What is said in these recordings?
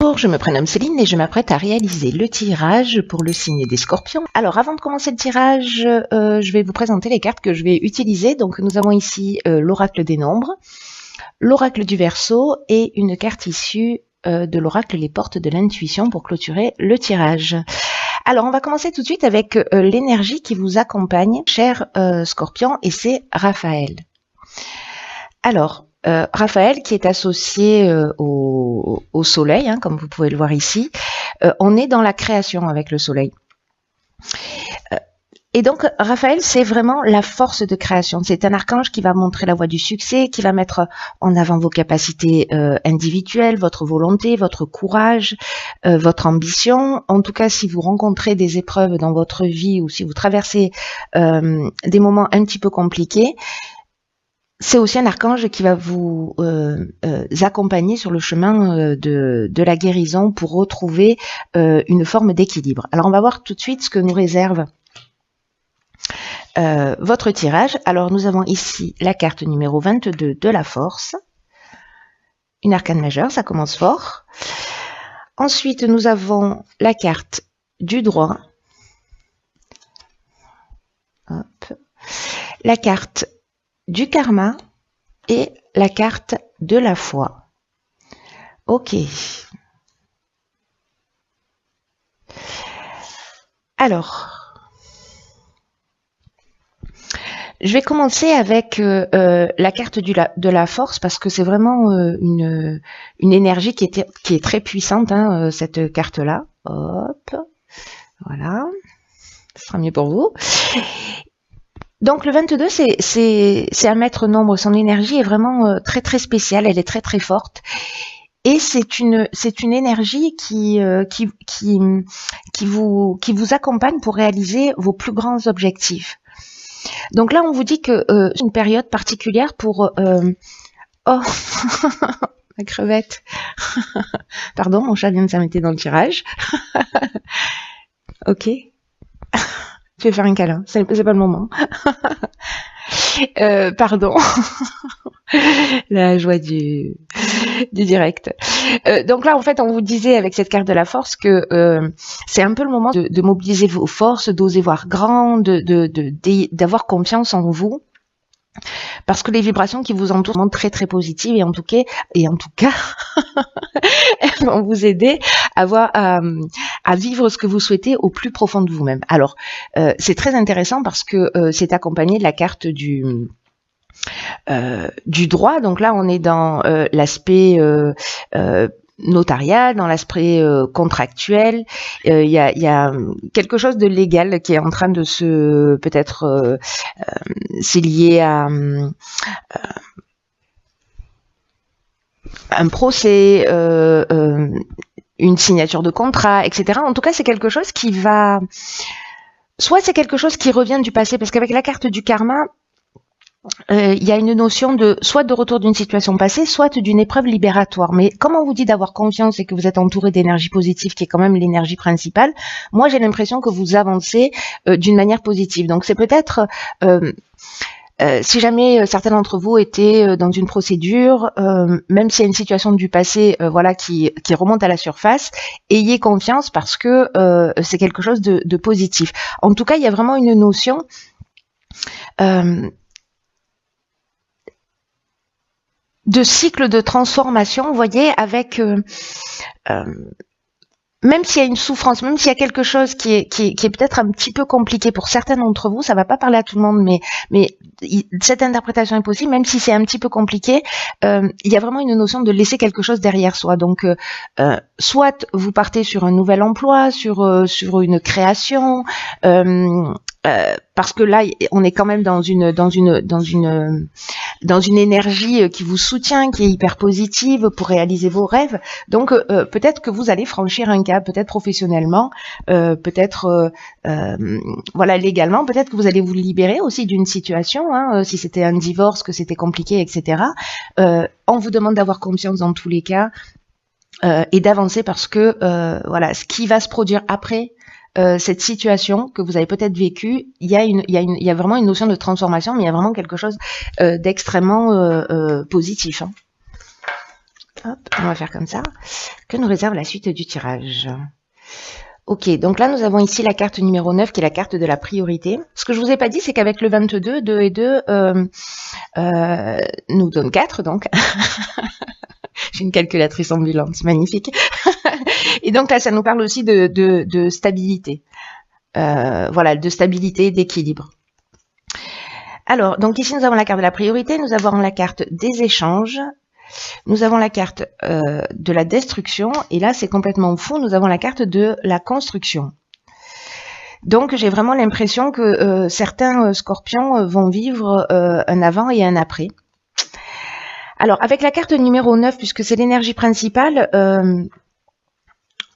Bonjour, je me prénomme Céline et je m'apprête à réaliser le tirage pour le signe des Scorpions. Alors avant de commencer le tirage, je vais vous présenter les cartes que je vais utiliser. Donc nous avons ici l'oracle des nombres, l'oracle du Verseau et une carte issue de l'oracle les portes de l'intuition pour clôturer le tirage. Alors on va commencer tout de suite avec l'énergie qui vous accompagne, cher Scorpion, et c'est Raphaël. Alors, Raphaël qui est associé au soleil, hein, comme vous pouvez le voir ici, on est dans la création avec le soleil. Et donc Raphaël, c'est vraiment la force de création. C'est un archange qui va montrer la voie du succès, qui va mettre en avant vos capacités individuelles, votre volonté, votre courage, votre ambition. En tout cas, si vous rencontrez des épreuves dans votre vie ou si vous traversez des moments un petit peu compliqués, c'est aussi un archange qui va vous accompagner sur le chemin de la guérison pour retrouver une forme d'équilibre. Alors on va voir tout de suite ce que nous réserve votre tirage. Alors nous avons ici la carte numéro 22 de la force, une arcane majeure, ça commence fort. Ensuite nous avons la carte du droit, hop, la carte du karma et la carte de la foi. Ok. Alors, je vais commencer avec la carte de la force parce que c'est vraiment une énergie qui est très puissante, hein, cette carte-là. Hop, voilà, ce sera mieux pour vous. Donc le 22, c'est un maître nombre. Son énergie est vraiment très très spéciale. Elle est très très forte. Et c'est une énergie qui vous accompagne pour réaliser vos plus grands objectifs. Donc là, on vous dit que c'est une période particulière pour... Oh, ma crevette. Pardon, mon chat vient de s'arrêter dans le tirage. Ok. Je vais faire un câlin, c'est pas le moment. Pardon. La joie du direct. Donc là, en fait, on vous disait avec cette carte de la force que c'est un peu le moment de mobiliser vos forces, d'oser voir grand, d'avoir confiance en vous. Parce que les vibrations qui vous entourent sont très très positives et en tout cas elles vont vous aider à vivre ce que vous souhaitez au plus profond de vous-même. Alors, c'est très intéressant parce que c'est accompagné de la carte du droit. Donc là, on est dans l'aspect notarial, dans l'aspect contractuel. Il y a quelque chose de légal qui est en train de se peut-être c'est lié à un procès, une signature de contrat, etc. En tout cas, c'est quelque chose qui va... Soit c'est quelque chose qui revient du passé, parce qu'avec la carte du karma, il y a une notion de soit de retour d'une situation passée, soit d'une épreuve libératoire. Mais comme on vous dit d'avoir confiance et que vous êtes entouré d'énergie positive, qui est quand même l'énergie principale, moi j'ai l'impression que vous avancez d'une manière positive. Donc c'est peut-être... si jamais certains d'entre vous étaient dans une procédure, même s'il y a une situation du passé voilà, qui remonte à la surface, ayez confiance parce que c'est quelque chose de positif. En tout cas, il y a vraiment une notion de cycle de transformation, vous voyez, avec... même s'il y a une souffrance, même s'il y a quelque chose qui est peut-être un petit peu compliqué pour certains d'entre vous, ça va pas parler à tout le monde, mais cette interprétation est possible, même si c'est un petit peu compliqué, il y a vraiment une notion de laisser quelque chose derrière soi. Donc, soit vous partez sur un nouvel emploi, sur une création, parce que là, on est quand même dans une énergie qui vous soutient, qui est hyper positive pour réaliser vos rêves. Donc, peut-être que vous allez franchir un cap, peut-être professionnellement, peut-être voilà, légalement, peut-être que vous allez vous libérer aussi d'une situation, hein, si c'était un divorce, que c'était compliqué, etc. On vous demande d'avoir confiance dans tous les cas et d'avancer parce que voilà, ce qui va se produire après cette situation que vous avez peut-être vécue, il y a vraiment une notion de transformation, mais il y a vraiment quelque chose d'extrêmement positif. Hein. Hop, on va faire comme ça. Que nous réserve la suite du tirage? Ok, donc là nous avons ici la carte numéro 9 qui est la carte de la priorité. Ce que je vous ai pas dit, c'est qu'avec le 22, 2 et 2 nous donne 4 donc. J'ai une calculatrice ambulante, c'est magnifique. Et donc là ça nous parle aussi de stabilité. Voilà, de stabilité, d'équilibre. Alors, donc ici nous avons la carte de la priorité, nous avons la carte des échanges, nous avons la carte de la destruction, et là c'est complètement fou, nous avons la carte de la construction. Donc j'ai vraiment l'impression que certains scorpions vont vivre un avant et un après. Alors avec la carte numéro 9, puisque c'est l'énergie principale,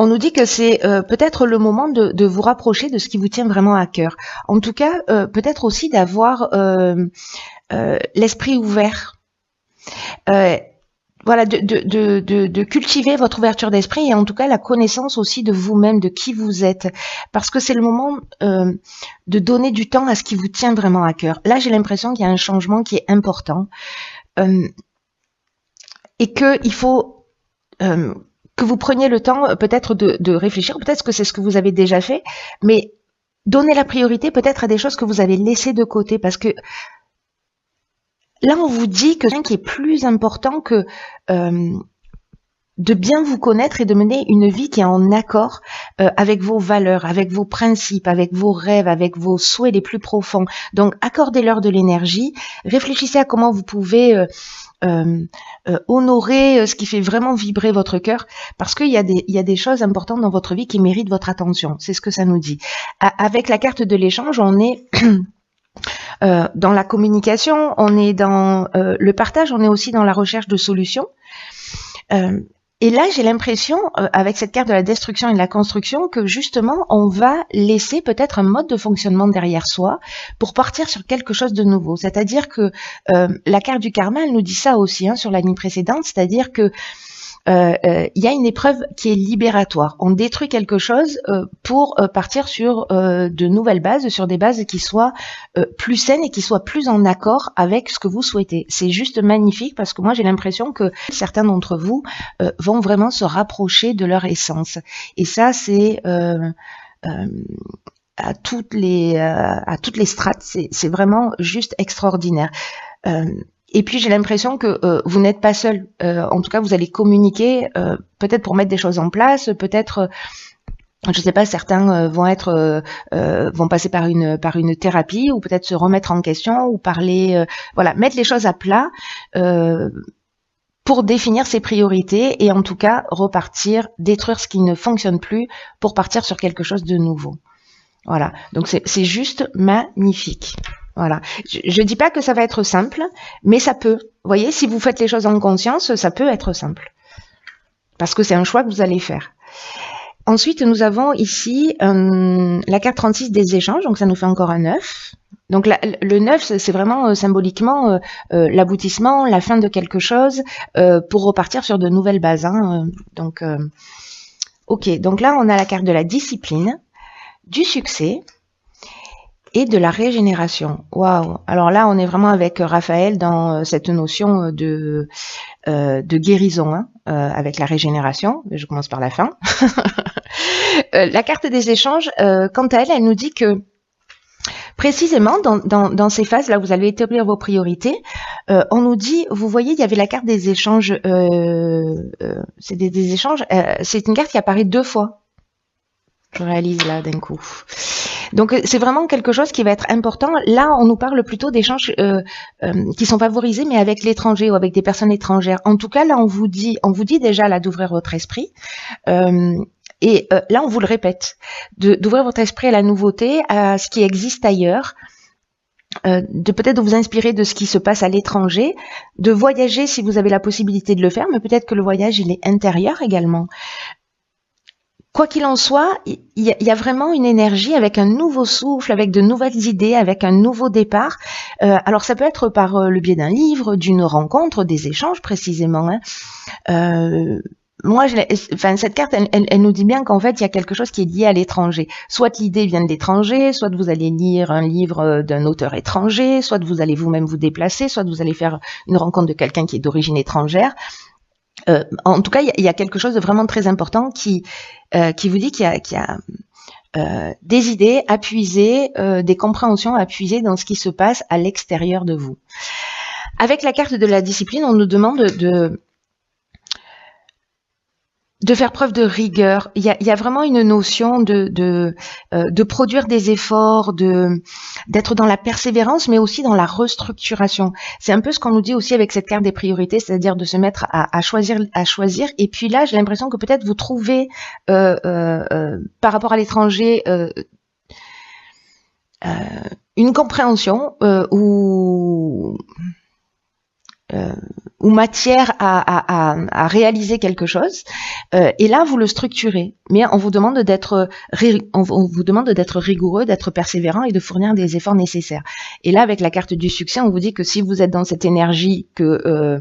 on nous dit que c'est peut-être le moment de vous rapprocher de ce qui vous tient vraiment à cœur. En tout cas, peut-être aussi d'avoir l'esprit ouvert. Voilà, de cultiver votre ouverture d'esprit et en tout cas la connaissance aussi de vous-même, de qui vous êtes. Parce que c'est le moment de donner du temps à ce qui vous tient vraiment à cœur. Là, j'ai l'impression qu'il y a un changement qui est important et qu'il faut que vous preniez le temps peut-être de réfléchir, peut-être que c'est ce que vous avez déjà fait, mais donnez la priorité peut-être à des choses que vous avez laissées de côté, parce que là, on vous dit que ce qui est plus important que de bien vous connaître et de mener une vie qui est en accord avec vos valeurs, avec vos principes, avec vos rêves, avec vos souhaits les plus profonds. Donc, accordez-leur de l'énergie, réfléchissez à comment vous pouvez honorer ce qui fait vraiment vibrer votre cœur, parce qu'il y a des choses importantes dans votre vie qui méritent votre attention. C'est ce que ça nous dit. Avec la carte de l'échange, on est dans la communication, on est dans le partage, on est aussi dans la recherche de solutions. Et là, j'ai l'impression, avec cette carte de la destruction et de la construction, que justement, on va laisser peut-être un mode de fonctionnement derrière soi pour partir sur quelque chose de nouveau. C'est-à-dire que la carte du karma, elle nous dit ça aussi sur la ligne précédente, c'est-à-dire que il y a une épreuve qui est libératoire. On détruit quelque chose pour partir sur de nouvelles bases, sur des bases qui soient plus saines et qui soient plus en accord avec ce que vous souhaitez. C'est juste magnifique parce que moi j'ai l'impression que certains d'entre vous vont vraiment se rapprocher de leur essence. Et ça c'est à toutes les strates, c'est vraiment juste extraordinaire. Et puis j'ai l'impression que vous n'êtes pas seul. En tout cas, vous allez communiquer, peut-être pour mettre des choses en place, peut-être, je sais pas, certains vont passer par une thérapie, ou peut-être se remettre en question, ou parler, voilà, mettre les choses à plat pour définir ses priorités et en tout cas repartir, détruire ce qui ne fonctionne plus pour partir sur quelque chose de nouveau. Voilà, donc c'est juste magnifique. Voilà. Je dis pas que ça va être simple, mais ça peut. Vous voyez, si vous faites les choses en conscience, ça peut être simple. Parce que c'est un choix que vous allez faire. Ensuite, nous avons ici la carte 36 des échanges, donc ça nous fait encore un 9. Donc le 9, c'est vraiment symboliquement l'aboutissement, la fin de quelque chose, pour repartir sur de nouvelles bases. Donc, ok, donc là, on a la carte de la discipline, du succès, et de la régénération. Waouh! Alors là, on est vraiment avec Raphaël dans cette notion de guérison, avec la régénération. Je commence par la fin. La carte des échanges, quant à elle, elle nous dit que précisément dans ces phases, là, vous allez établir vos priorités. On nous dit, vous voyez, il y avait la carte des échanges. C'est des échanges. C'est une carte qui apparaît 2 fois. Je réalise là d'un coup. Donc c'est vraiment quelque chose qui va être important. Là, on nous parle plutôt d'échanges qui sont favorisés, mais avec l'étranger ou avec des personnes étrangères. En tout cas, là, on vous dit déjà là d'ouvrir votre esprit. Et là, on vous le répète, d'ouvrir votre esprit à la nouveauté, à ce qui existe ailleurs, de peut-être de vous inspirer de ce qui se passe à l'étranger, de voyager si vous avez la possibilité de le faire, mais peut-être que le voyage, il est intérieur également. Quoi qu'il en soit, il y a vraiment une énergie avec un nouveau souffle, avec de nouvelles idées, avec un nouveau départ. Alors ça peut être par le biais d'un livre, d'une rencontre, des échanges précisément. Moi, cette carte, elle nous dit bien qu'en fait, il y a quelque chose qui est lié à l'étranger. Soit l'idée vient de l'étranger, soit vous allez lire un livre d'un auteur étranger, soit vous allez vous-même vous déplacer, soit vous allez faire une rencontre de quelqu'un qui est d'origine étrangère. En tout cas, il y a quelque chose de vraiment très important qui vous dit qu'il y a des idées à puiser, des compréhensions à puiser dans ce qui se passe à l'extérieur de vous. Avec la carte de la discipline, on nous demande de faire preuve de rigueur. Il y a vraiment une notion de produire des efforts, d'être dans la persévérance, mais aussi dans la restructuration. C'est un peu ce qu'on nous dit aussi avec cette carte des priorités, c'est-à-dire de se mettre à choisir. Et puis là, j'ai l'impression que peut-être vous trouvez par rapport à l'étranger une compréhension ou matière à réaliser quelque chose, et là vous le structurez, mais on vous demande d'être rigoureux, d'être persévérant et de fournir des efforts nécessaires. Et là, avec la carte du succès, on vous dit que si vous êtes dans cette énergie, que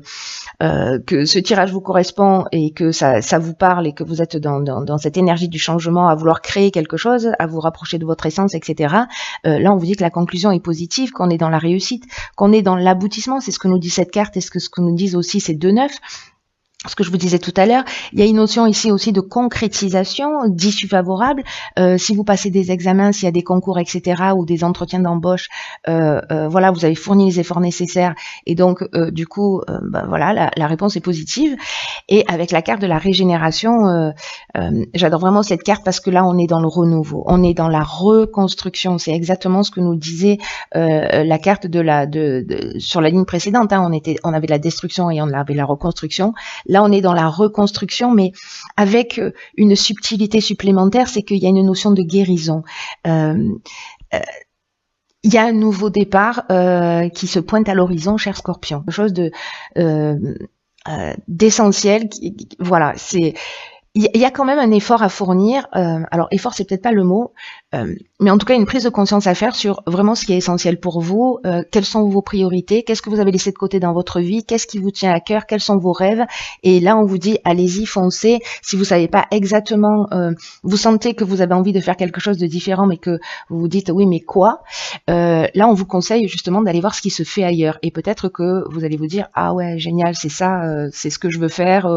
ce tirage vous correspond et que ça vous parle et que vous êtes dans cette énergie du changement, à vouloir créer quelque chose, à vous rapprocher de votre essence, etc. Là, on vous dit que la conclusion est positive, qu'on est dans la réussite, qu'on est dans l'aboutissement. C'est ce que nous dit cette carte et ce que nous disent aussi ces deux neufs. Ce que je vous disais tout à l'heure, il y a une notion ici aussi de concrétisation, d'issue favorable. Si vous passez des examens, s'il y a des concours, etc., ou des entretiens d'embauche, voilà, vous avez fourni les efforts nécessaires, et donc du coup, voilà, la réponse est positive. Et avec la carte de la régénération, j'adore vraiment cette carte parce que là, on est dans le renouveau, on est dans la reconstruction. C'est exactement ce que nous disait la carte sur la ligne précédente. Hein, on avait la destruction et on avait la reconstruction. Là, on est dans la reconstruction, mais avec une subtilité supplémentaire, c'est qu'il y a une notion de guérison. Il y a un nouveau départ qui se pointe à l'horizon, cher Scorpion. Quelque chose d'essentiel. Voilà, il y a quand même un effort à fournir. Alors, effort, c'est peut-être pas le mot, mais en tout cas, une prise de conscience à faire sur vraiment ce qui est essentiel pour vous. Quelles sont vos priorités? Qu'est-ce que vous avez laissé de côté dans votre vie? Qu'est-ce qui vous tient à cœur? Quels sont vos rêves? Et là, on vous dit, allez-y, foncez. Si vous savez pas exactement, vous sentez que vous avez envie de faire quelque chose de différent, mais que vous vous dites, oui, mais quoi? Là, on vous conseille justement d'aller voir ce qui se fait ailleurs. Et peut-être que vous allez vous dire, ah ouais, génial, c'est ça, c'est ce que je veux faire,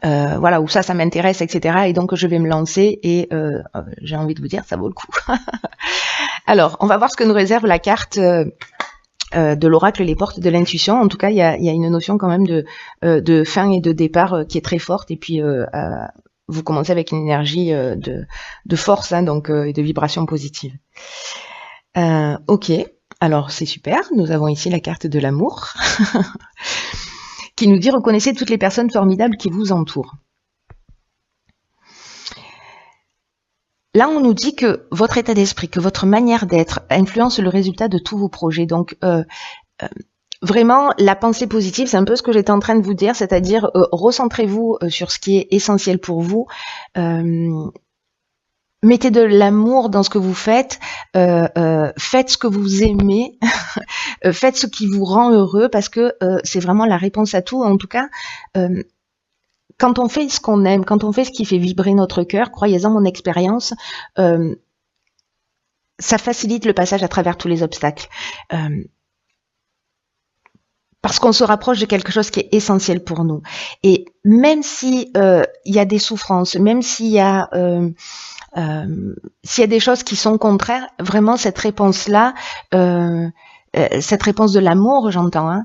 voilà, où ça m'intéresse, etc. Et donc je vais me lancer et j'ai envie de vous dire, ça vaut le coup. Alors, on va voir ce que nous réserve la carte de l'oracle, les portes de l'intuition. En tout cas, il y a une notion quand même de fin et de départ qui est très forte. Et puis, vous commencez avec une énergie de force, hein, donc et de vibration positive. Ok, alors c'est super. Nous avons ici la carte de l'amour. Qui nous dit « Reconnaissez toutes les personnes formidables qui vous entourent ». Là, on nous dit que votre état d'esprit, que votre manière d'être influence le résultat de tous vos projets. Donc, vraiment, la pensée positive, c'est un peu ce que j'étais en train de vous dire, c'est-à-dire recentrez-vous sur ce qui est essentiel pour vous. Mettez de l'amour dans ce que vous faites, faites ce que vous aimez, faites ce qui vous rend heureux, parce que c'est vraiment la réponse à tout. En tout cas, quand on fait ce qu'on aime, quand on fait ce qui fait vibrer notre cœur, croyez-en, mon expérience, ça facilite le passage à travers tous les obstacles. Parce qu'on se rapproche de quelque chose qui est essentiel pour nous. Et même si y a des souffrances, même s'il y a des choses qui sont contraires, vraiment cette réponse-là, cette réponse de l'amour, j'entends, hein,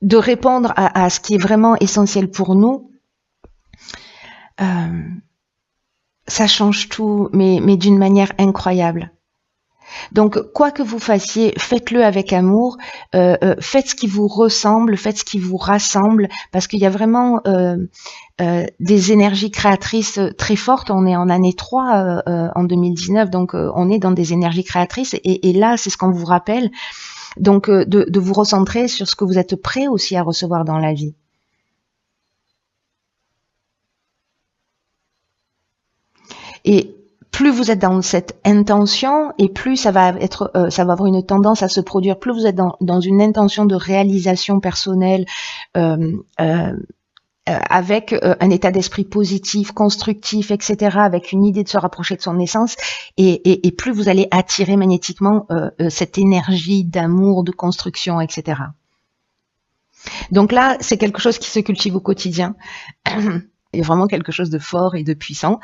de répondre à ce qui est vraiment essentiel pour nous, ça change tout, mais d'une manière incroyable. Donc, quoi que vous fassiez, faites-le avec amour, faites ce qui vous ressemble, faites ce qui vous rassemble, parce qu'il y a vraiment des énergies créatrices très fortes. On est en année 3 en 2019, donc on est dans des énergies créatrices, et là, c'est ce qu'on vous rappelle, donc de vous recentrer sur ce que vous êtes prêt aussi à recevoir dans la vie. Et plus vous êtes dans cette intention, et plus ça va avoir une tendance à se produire. Plus vous êtes dans une intention de réalisation personnelle, avec un état d'esprit positif, constructif, etc., avec une idée de se rapprocher de son essence, et plus vous allez attirer magnétiquement cette énergie d'amour, de construction, etc. Donc là, c'est quelque chose qui se cultive au quotidien. Il y a vraiment quelque chose de fort et de puissant.